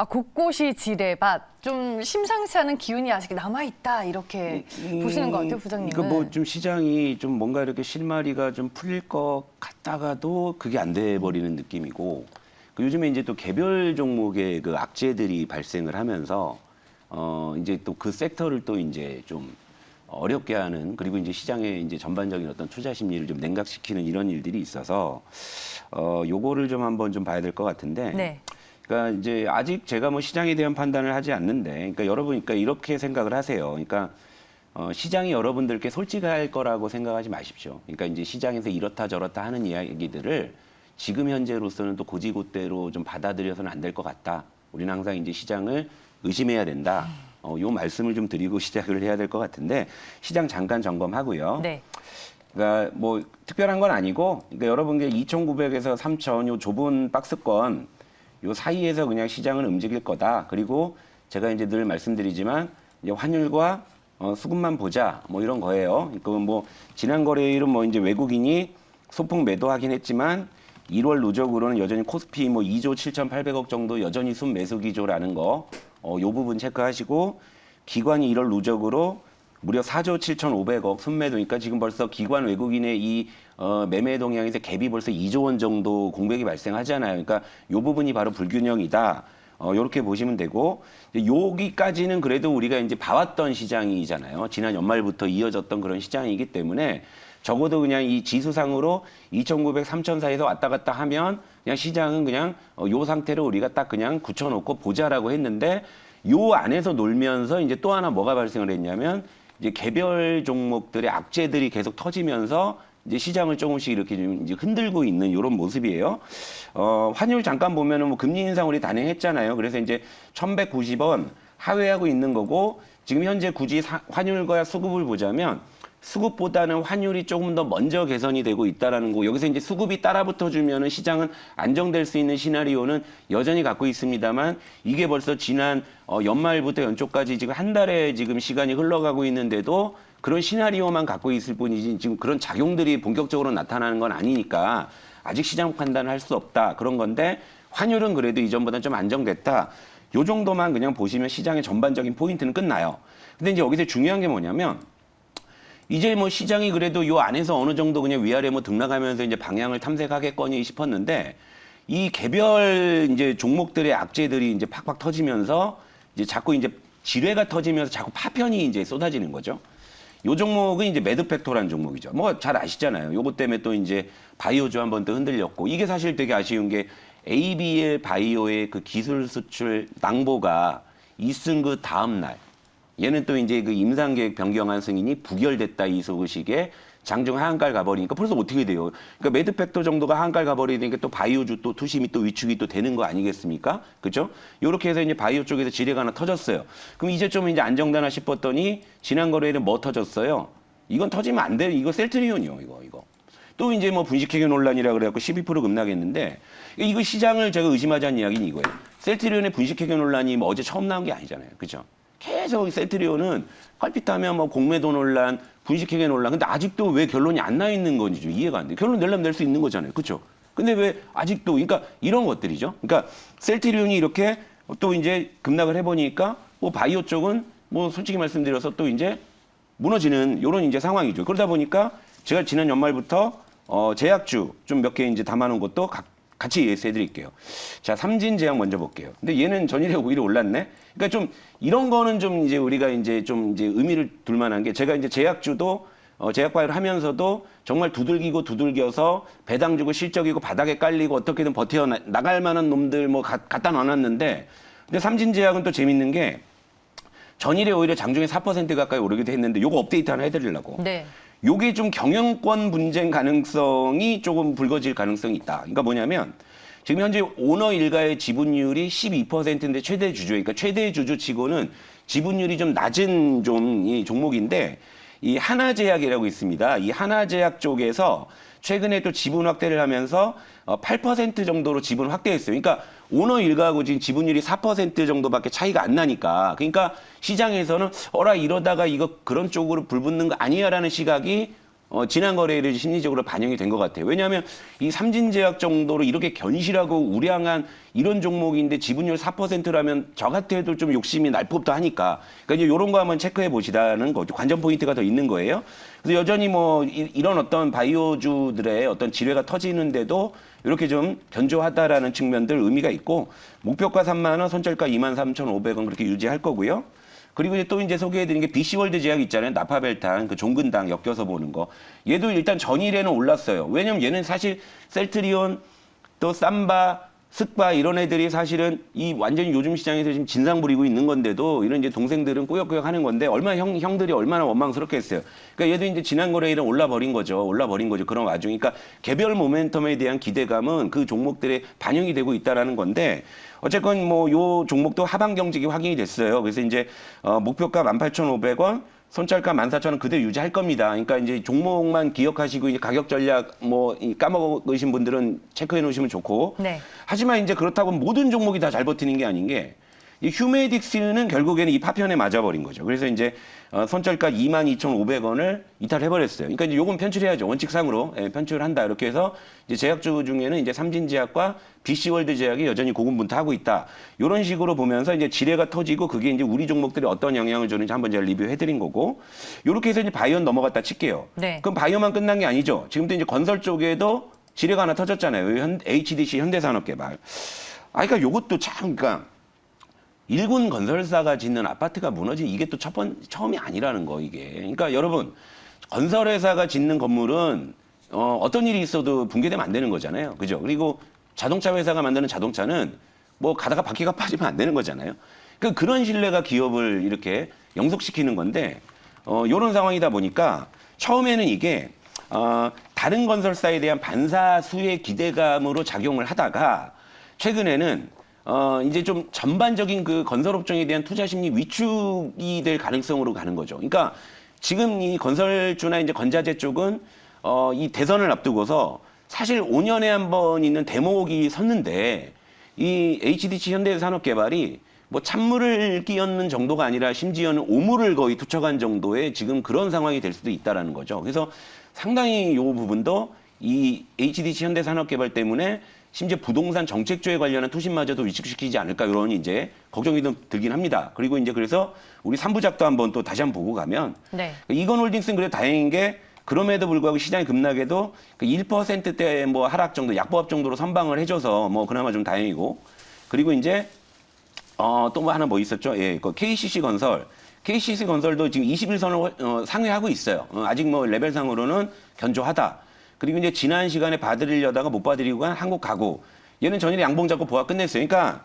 곳곳이 지뢰밭, 좀 심상치 않은 기운이 아직 남아있다 이렇게 보시는 것 같아요, 부장님은. 이거 뭐 좀 시장이 좀 뭔가 이렇게 실마리가 좀 풀릴 것 같다가도 그게 안 돼 버리는 느낌이고, 요즘에 이제 또 개별 종목의 그 악재들이 발생을 하면서 이제 또 그 섹터를 또 이제 좀 어렵게 하는, 그리고 이제 시장의 이제 전반적인 어떤 투자 심리를 좀 냉각시키는 이런 일들이 있어서 요거를 좀 한번 좀 봐야 될 것 같은데. 네. 그러니까 이제 아직 제가 뭐 시장에 대한 판단을 하지 않는데, 그러니까 여러분, 그러니까 이렇게 생각을 하세요. 그러니까 시장이 여러분들께 솔직할 거라고 생각하지 마십시오. 그러니까 이제 시장에서 이렇다 저렇다 하는 이야기들을 지금 현재로서는 또 고지고대로 좀 받아들여서는 안 될 것 같다. 우리는 항상 이제 시장을 의심해야 된다. 요 말씀을 좀 드리고 시작을 해야 될 것 같은데, 시장 잠깐 점검하고요. 네. 그러니까 뭐 특별한 건 아니고, 그러니까 여러분께 2,900에서 3,000 요 좁은 박스권 요 사이에서 그냥 시장은 움직일 거다. 그리고 제가 이제 늘 말씀드리지만 이제 환율과 수급만 보자, 뭐 이런 거예요. 그러니까 뭐 지난 거래일은 뭐 이제 외국인이 소폭 매도하긴 했지만 1월 누적으로는 여전히 코스피 뭐 2조 7,800억 정도 여전히 순매수 기조라는 거, 요 부분 체크하시고, 기관이 1월 누적으로 무려 4조 7,500억 순매도니까 지금 벌써 기관 외국인의 이 매매 동향에서 갭이 벌써 2조 원 정도 공백이 발생하잖아요. 그러니까 요 부분이 바로 불균형이다. 이렇게 보시면 되고, 여기까지는 그래도 우리가 이제 봐왔던 시장이잖아요. 지난 연말부터 이어졌던 그런 시장이기 때문에 적어도 그냥 이 지수상으로 2,900, 3,000 사이에서 왔다 갔다 하면 그냥 시장은 그냥 요 상태로 우리가 딱 그냥 굳혀놓고 보자라고 했는데, 요 안에서 놀면서 이제 또 하나 뭐가 발생을 했냐면, 이제 개별 종목들의 악재들이 계속 터지면서 이제 시장을 조금씩 이렇게 좀 이제 흔들고 있는 이런 모습이에요. 환율 잠깐 보면은 뭐 금리 인상 우리 단행했잖아요. 그래서 이제 1,190원 하회하고 있는 거고, 지금 현재 굳이 환율과 수급을 보자면 수급보다는 환율이 조금 더 먼저 개선이 되고 있다라는 거. 여기서 이제 수급이 따라붙어 주면은 시장은 안정될 수 있는 시나리오는 여전히 갖고 있습니다만, 이게 벌써 지난 연말부터 연초까지 지금 한 달의 지금 시간이 흘러가고 있는데도 그런 시나리오만 갖고 있을 뿐이지 지금 그런 작용들이 본격적으로 나타나는 건 아니니까 아직 시장 판단을 할 수 없다, 그런 건데, 환율은 그래도 이전보다 좀 안정됐다. 요 정도만 그냥 보시면 시장의 전반적인 포인트는 끝나요. 근데 이제 여기서 중요한 게 뭐냐면, 이제 뭐 시장이 그래도 요 안에서 어느 정도 그냥 위아래 뭐 등락하면서 이제 방향을 탐색하겠거니 싶었는데, 이 개별 이제 종목들의 악재들이 이제 팍팍 터지면서 이제 자꾸 이제 지뢰가 터지면서 자꾸 파편이 이제 쏟아지는 거죠. 요 종목은 이제 매드팩토라는 종목이죠. 뭐 잘 아시잖아요. 요것 때문에 또 이제 바이오주 한번 또 흔들렸고, 이게 사실 되게 아쉬운 게 ABL 바이오의 그 기술 수출 낭보가 있은 그 다음 날, 얘는 또 이제 그 임상계획 변경안 승인이 부결됐다, 이 소식에 장중 하한가를 가버리니까 벌써 어떻게 돼요? 그러니까 매드팩토 정도가 하한가를 가버리니까 또 바이오주 또 투심이 또 위축이 또 되는 거 아니겠습니까? 그죠? 요렇게 해서 이제 바이오 쪽에서 지뢰가 하나 터졌어요. 그럼 이제 좀 이제 안정되나 싶었더니 지난 거래일은 뭐 터졌어요? 이건 터지면 안 돼. 이거 셀트리온이요, 이거. 또 이제 뭐 분식회계 논란이라 그래갖고 12% 급락했는데, 이거 시장을 제가 의심하자는 이야기는 이거예요. 셀트리온의 분식회계 논란이 뭐 어제 처음 나온 게 아니잖아요. 그죠? 계속 셀트리온은 컬핏하면 뭐 공매도 논란, 분식회계 논란. 근데 아직도 왜 결론이 안 나 있는 건지 좀 이해가 안 돼요. 결론 내려면 낼 수 있는 거잖아요. 그렇죠? 근데 왜 아직도, 그러니까 이런 것들이죠. 그러니까 셀트리온이 이렇게 또 이제 급락을 해보니까 뭐 바이오 쪽은 뭐 솔직히 말씀드려서 또 이제 무너지는 이런 이제 상황이죠. 그러다 보니까 제가 지난 연말부터 제약주 좀 몇 개 이제 담아놓은 것도 같이 예시해 드릴게요. 자, 삼진제약 먼저 볼게요. 근데 얘는 전일에 오히려 올랐네. 그러니까 좀 이런 거는 좀 이제 우리가 이제 좀 이제 의미를 둘 만한 게, 제가 이제 제약주도 제약바이오를 하면서도 정말 두들겨서 배당 주고 실적이고 바닥에 깔리고 어떻게든 버텨 나갈 만한 놈들 뭐 갖다 놔놨는데, 근데 삼진제약은 또 재밌는 게 전일에 오히려 장중에 4% 가까이 오르기도 했는데, 요거 업데이트 하나 해드리려고. 네. 요게 좀 경영권 분쟁 가능성이 조금 불거질 가능성이 있다. 그러니까 뭐냐면, 지금 현재 오너 일가의 지분율이 12%인데 최대 주주, 그러니까 최대 주주치고는 지분율이 좀 낮은 좀 이 종목인데, 이 하나제약이라고 있습니다. 이 하나제약 쪽에서 최근에 또 지분 확대를 하면서 8% 정도로 지분 확대했어요. 그러니까 오너 일가하고 지금 지분율이 4% 정도밖에 차이가 안 나니까, 그러니까 시장에서는 이러다가 이거 그런 쪽으로 불붙는 거 아니야라는 시각이 지난 거래일이 심리적으로 반영이 된 것 같아요. 왜냐하면 이 삼진제약 정도로 이렇게 견실하고 우량한 이런 종목인데 지분율 4%라면 저 같아도 좀 욕심이 날 법도 하니까. 그러니까 이제 이런 거 한번 체크해 보시다는 거죠. 관전 포인트가 더 있는 거예요. 그래서 여전히 뭐 이런 어떤 바이오주들의 어떤 지뢰가 터지는데도 이렇게 좀 견조하다라는 측면들 의미가 있고 목표가 3만 원, 손절가 23,500원 그렇게 유지할 거고요. 그리고 이제 또 이제 소개해드린 게 BC월드 제약 있잖아요. 나파벨탄, 그 종근당 엮여서 보는 거. 얘도 일단 전일에는 올랐어요. 왜냐면 얘는 사실 셀트리온, 또 삼바, 스파 이런 애들이 사실은 이 완전히 요즘 시장에서 지금 진상 부리고 있는 건데도 이런 이제 동생들은 꾸역꾸역 하는 건데 얼마나 형들이 얼마나 원망스럽겠어요. 그러니까 얘도 이제 지난 거래일은 올라버린 거죠. 그런 와중에. 그러니까 개별 모멘텀에 대한 기대감은 그 종목들에 반영이 되고 있다라는 건데 어쨌건 뭐 요 종목도 하방 경직이 확인이 됐어요. 그래서 이제 목표가 18,500원, 손절가 14,000원 그대로 유지할 겁니다. 그러니까 이제 종목만 기억하시고 이제 가격 전략 뭐 까먹으신 분들은 체크해 놓으시면 좋고. 네. 하지만 이제 그렇다고 모든 종목이 다 잘 버티는 게 아닌 게 이 휴메딕스는 결국에는 이 파편에 맞아버린 거죠. 그래서 이제 손절가 22,500원을 이탈해버렸어요. 그러니까 이제 요건 편출해야죠. 원칙상으로 편출을 한다. 이렇게 해서 이제 제약주 중에는 이제 삼진제약과 BC월드 제약이 여전히 고군분투하고 있다. 이런 식으로 보면서 이제 지뢰가 터지고 그게 이제 우리 종목들이 어떤 영향을 주는지 한번 제가 리뷰해드린 거고. 이렇게 해서 이제 바이오 넘어갔다 칠게요. 네. 그럼 바이오만 끝난 게 아니죠. 지금도 이제 건설 쪽에도 지뢰가 하나 터졌잖아요. HDC 현대산업개발. 그러니까 요것도 참 그러니까. 일군 건설사가 짓는 아파트가 무너진 이게 또 처음이 아니라는 거 이게. 그러니까 여러분 건설회사가 짓는 건물은 어떤 일이 있어도 붕괴되면 안 되는 거잖아요. 그죠? 그리고 자동차 회사가 만드는 자동차는 뭐 가다가 바퀴가 빠지면 안 되는 거잖아요. 그러니까 그런 신뢰가 기업을 이렇게 영속시키는 건데 이런 상황이다 보니까 처음에는 이게 다른 건설사에 대한 반사수의 기대감으로 작용을 하다가 최근에는 이제 좀 전반적인 그 건설업종에 대한 투자 심리 위축이 될 가능성으로 가는 거죠. 그러니까 지금 이 건설주나 이제 건자재 쪽은 이 대선을 앞두고서 사실 5년에 한 번 있는 대목이 섰는데 이 HDC 현대산업개발이 뭐 찬물을 끼얹는 정도가 아니라 심지어는 오물을 거의 투척한 정도의 지금 그런 상황이 될 수도 있다라는 거죠. 그래서 상당히 이 부분도 이 HDC 현대산업개발 때문에 심지어 부동산 정책주에 관련한 투신마저도 위축시키지 않을까 이런 이제 걱정이 좀 들긴 합니다. 그리고 이제 그래서 우리 3부작도 한번 또 다시 한번 보고 가면 네. 이건홀딩스는 그래도 다행인 게 그럼에도 불구하고 시장이 급락해도 1%대 뭐 하락 정도, 약보합 정도로 선방을 해줘서 뭐 그나마 좀 다행이고 그리고 이제 또 뭐 하나 뭐 있었죠? 예, 그 KCC 건설. KCC 건설도 지금 21선을 상회하고 있어요. 아직 뭐 레벨상으로는 견조하다. 그리고 이제 지난 시간에 봐드리려다가 못 봐드리고 간 한국 가구. 얘는 전일에 양봉 잡고 보아 끝냈어요. 그러니까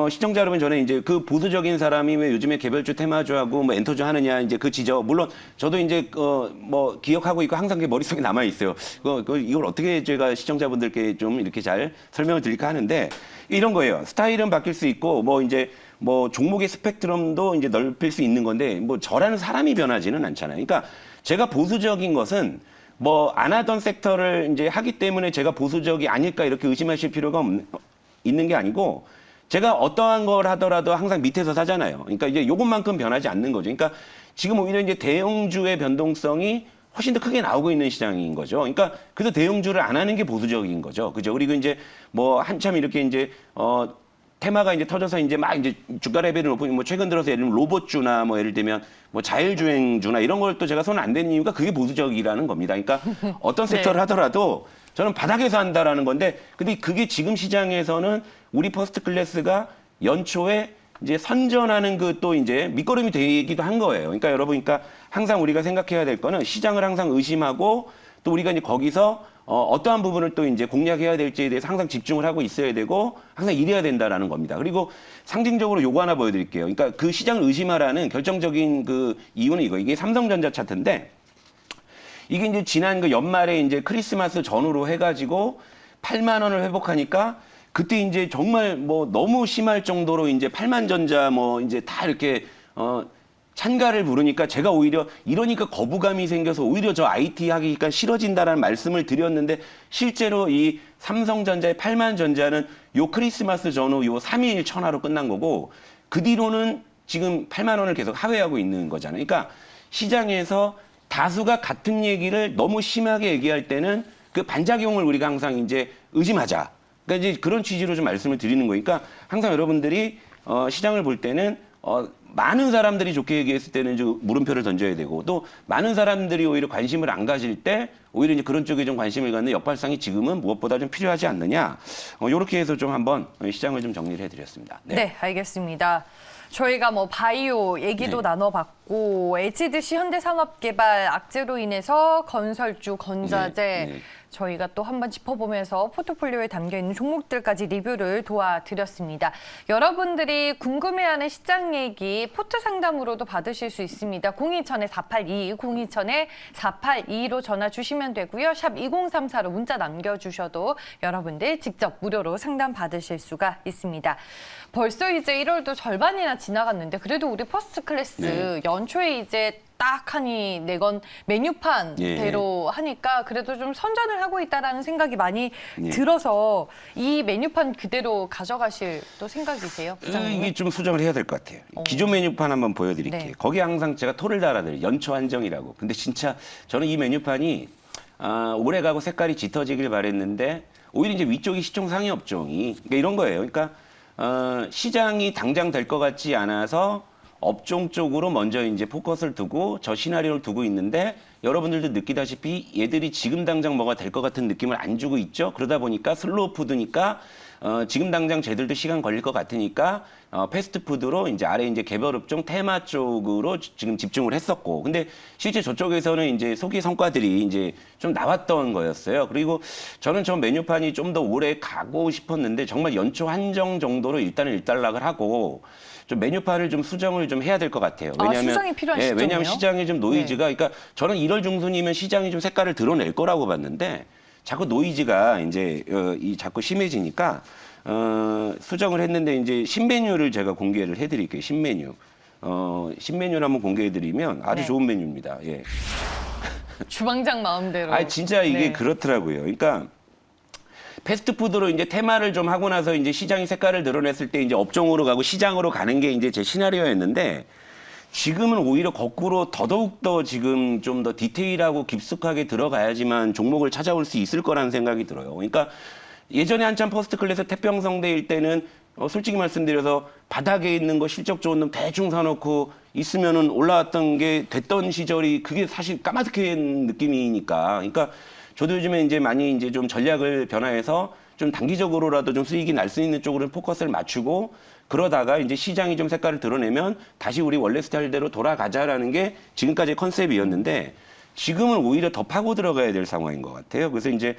시청자 여러분 전에 이제 그 보수적인 사람이 왜 요즘에 개별주 테마주하고 뭐 엔터주 하느냐 이제 그 지적. 물론 저도 이제 뭐 기억하고 있고 항상 그 머릿속에 남아 있어요. 이걸 어떻게 제가 시청자분들께 좀 이렇게 잘 설명을 드릴까 하는데 이런 거예요. 스타일은 바뀔 수 있고 뭐 이제 뭐 종목의 스펙트럼도 이제 넓힐 수 있는 건데 뭐 저라는 사람이 변하지는 않잖아요. 그러니까 제가 보수적인 것은 뭐 안 하던 섹터를 이제 하기 때문에 제가 보수적이 아닐까 이렇게 의심하실 필요가 있는 게 아니고 제가 어떠한 걸 하더라도 항상 밑에서 사잖아요. 그러니까 이제 요것만큼 변하지 않는 거죠. 그러니까 지금 오히려 이제 대형주의 변동성이 훨씬 더 크게 나오고 있는 시장인 거죠. 그러니까 그래서 대형주를 안 하는 게 보수적인 거죠. 그죠? 그리고 이제 뭐 한참 이렇게 이제 테마가 이제 터져서 이제 막 이제 주가 레벨이 높은 뭐 최근 들어서 예를 들면 로봇주나 뭐 예를 들면 뭐 자율주행주나 이런 걸 또 제가 손 안 대는 이유가 그게 보수적이라는 겁니다. 그러니까 어떤 섹터를 하더라도 저는 바닥에서 한다라는 건데 근데 그게 지금 시장에서는 우리 퍼스트 클래스가 연초에 이제 선전하는 그 또 이제 밑거름이 되기도 한 거예요. 그러니까 여러분, 그러니까 항상 우리가 생각해야 될 거는 시장을 항상 의심하고 또 우리가 이제 거기서 어떠한 부분을 또 이제 공략해야 될지에 대해서 항상 집중을 하고 있어야 되고 항상 이래야 된다라는 겁니다. 그리고 상징적으로 요거 하나 보여드릴게요. 그러니까 그 시장을 의심하라는 결정적인 그 이유는 이게 삼성전자 차트인데 이게 이제 지난 그 연말에 이제 크리스마스 전후로 해가지고 8만 원을 회복하니까 그때 이제 정말 뭐 너무 심할 정도로 이제 8만 전자 뭐 이제 다 이렇게 찬가를 부르니까 제가 오히려 이러니까 거부감이 생겨서 오히려 저 IT 하기가 싫어진다라는 말씀을 드렸는데 실제로 이 삼성전자의 8만 전자는 요 크리스마스 전후 요 3일 천하로 끝난 거고 그 뒤로는 지금 8만 원을 계속 하회하고 있는 거잖아요. 그러니까 시장에서 다수가 같은 얘기를 너무 심하게 얘기할 때는 그 반작용을 우리가 항상 이제 의심하자. 그러니까 이제 그런 취지로 좀 말씀을 드리는 거니까 항상 여러분들이 시장을 볼 때는 많은 사람들이 좋게 얘기했을 때는 이제 물음표를 던져야 되고 또 많은 사람들이 오히려 관심을 안 가질 때 오히려 이제 그런 쪽에 좀 관심을 갖는 역발상이 지금은 무엇보다 좀 필요하지 않느냐. 이렇게 해서 좀 한번 시장을 좀 정리를 해드렸습니다. 네, 알겠습니다. 저희가 뭐 바이오 얘기도 네. 나눠봤고 HDC 현대산업개발 악재로 인해서 건설주, 건자재 네. 저희가 또 한번 짚어보면서 포트폴리오에 담겨있는 종목들까지 리뷰를 도와드렸습니다. 여러분들이 궁금해하는 시장 얘기 포트 상담으로도 받으실 수 있습니다. 027-482, 027-482로 전화 주시면 되고요. 샵 2034로 문자 남겨주셔도 여러분들 직접 무료로 상담 받으실 수가 있습니다. 벌써 이제 1월도 절반이나 지나갔는데 그래도 우리 퍼스트 클래스 네. 연초에 이제 딱 하니 내건 메뉴판대로 하니까 그래도 좀 선전을 하고 있다라는 생각이 많이 들어서 이 메뉴판 그대로 가져가실 또 생각이세요? 부장님? 이게 좀 수정을 해야 될 것 같아요. 기존 메뉴판 한번 보여드릴게요. 네. 거기 항상 제가 토를 달아드려요. 연초 한정이라고. 근데 진짜 저는 이 메뉴판이 오래 가고 색깔이 짙어지길 바랬는데 오히려 이제 위쪽이 시총 상위 업종이 그러니까 이런 거예요. 그러니까 시장이 당장 될 것 같지 않아서 업종 쪽으로 먼저 이제 포커스를 두고 저 시나리오를 두고 있는데 여러분들도 느끼다시피 얘들이 지금 당장 뭐가 될 것 같은 느낌을 안 주고 있죠. 그러다 보니까 슬로우 푸드니까 지금 당장 쟤들도 시간 걸릴 것 같으니까 패스트푸드로 이제 아래 이제 개별 업종 테마 쪽으로 지금 집중을 했었고, 근데 실제 저쪽에서는 이제 소기 성과들이 이제 좀 나왔던 거였어요. 그리고 저는 저 메뉴판이 좀 더 오래 가고 싶었는데 정말 연초 한정 정도로 일단은 일단락을 하고. 좀 메뉴판을 좀 수정을 좀 해야 될 것 같아요. 왜냐하면 수정이 필요한 시점이에요? 왜냐하면 시장에 좀 노이즈가 그러니까 저는 1월 중순이면 시장이 좀 색깔을 드러낼 거라고 봤는데 자꾸 노이즈가 이제 자꾸 심해지니까 수정을 했는데 이제 신메뉴를 제가 공개를 해드릴게요. 신메뉴. 신메뉴를 한번 공개해드리면 아주 네. 좋은 메뉴입니다. 예. 주방장 마음대로. 아 진짜 이게 네. 그렇더라고요. 그러니까 패스트푸드로 이제 테마를 좀 하고 나서 이제 시장이 색깔을 드러냈을 때 이제 업종으로 가고 시장으로 가는 게 이제 제 시나리오였는데 지금은 오히려 거꾸로 더더욱 더 지금 좀 더 디테일하고 깊숙하게 들어가야지만 종목을 찾아올 수 있을 거라는 생각이 들어요. 그러니까 예전에 한참 퍼스트 클래스 태평성대일 때는 솔직히 말씀드려서 바닥에 있는 거 실적 좋은 놈 대충 사놓고 있으면은 올라왔던 게 됐던 시절이 그게 사실 까마득한 느낌이니까. 그러니까 저도 요즘에 이제 많이 이제 좀 전략을 변화해서 좀 단기적으로라도 좀 수익이 날 수 있는 쪽으로 포커스를 맞추고 그러다가 이제 시장이 좀 색깔을 드러내면 다시 우리 원래 스타일대로 돌아가자라는 게 지금까지의 컨셉이었는데 지금은 오히려 더 파고 들어가야 될 상황인 것 같아요. 그래서 이제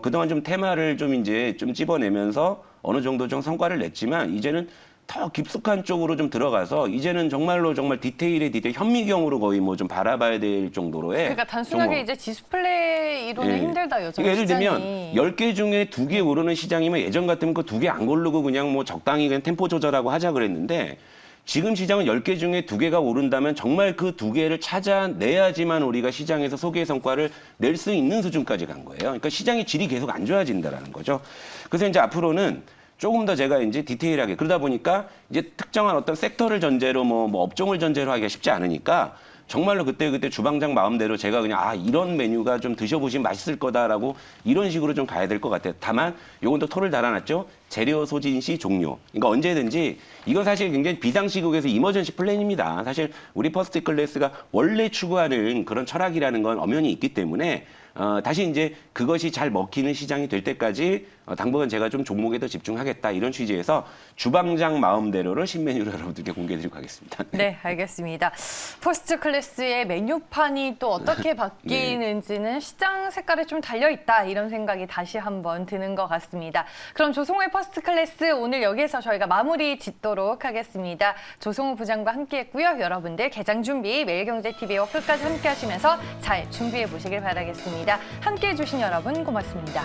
그동안 좀 테마를 좀 이제 좀 찝어내면서 어느 정도 좀 성과를 냈지만 이제는 더 깊숙한 쪽으로 좀 들어가서 이제는 정말로 정말 디테일의 디테일 현미경으로 거의 뭐 좀 바라봐야 될 정도로의 그러니까 단순하게 종목. 이제 지수플레이로는 예. 힘들다 여전히 그러니까 예를 들면 시장이. 10개 중에 2개 오르는 시장이면 예전 같으면 그 2개 안 고르고 그냥 뭐 적당히 그냥 템포 조절하고 하자 그랬는데 지금 시장은 10개 중에 2개가 오른다면 정말 그 2개를 찾아내야지만 우리가 시장에서 소개 성과를 낼 수 있는 수준까지 간 거예요. 그러니까 시장의 질이 계속 안 좋아진다라는 거죠. 그래서 이제 앞으로는 조금 더 제가 이제 디테일하게 그러다 보니까 이제 특정한 어떤 섹터를 전제로 뭐 업종을 전제로 하기가 쉽지 않으니까 정말로 그때 주방장 마음대로 제가 그냥 이런 메뉴가 좀 드셔보시면 맛있을 거다라고 이런 식으로 좀 가야 될 것 같아요. 다만 요건 또 토를 달아놨죠. 재료 소진 시 종료. 그러니까 언제든지 이건 사실 굉장히 비상시국에서 이머전시 플랜입니다. 사실 우리 퍼스트 클래스가 원래 추구하는 그런 철학이라는 건 엄연히 있기 때문에 다시 이제 그것이 잘 먹히는 시장이 될 때까지 당분간 제가 좀 종목에 더 집중하겠다 이런 취지에서 주방장 마음대로를 신메뉴를 여러분들께 공개해드리고 가겠습니다. 네, 알겠습니다. 퍼스트 클래스의 메뉴판이 또 어떻게 바뀌는지는 시장 색깔에 좀 달려있다 이런 생각이 다시 한번 드는 것 같습니다. 그럼 조성호의 퍼스트 클래스 오늘 여기에서 저희가 마무리 짓도록 하겠습니다. 조성호 부장과 함께했고요. 여러분들 개장 준비 매일경제TV와 끝까지 함께하시면서 잘 준비해 보시길 바라겠습니다. 함께해 주신 여러분 고맙습니다.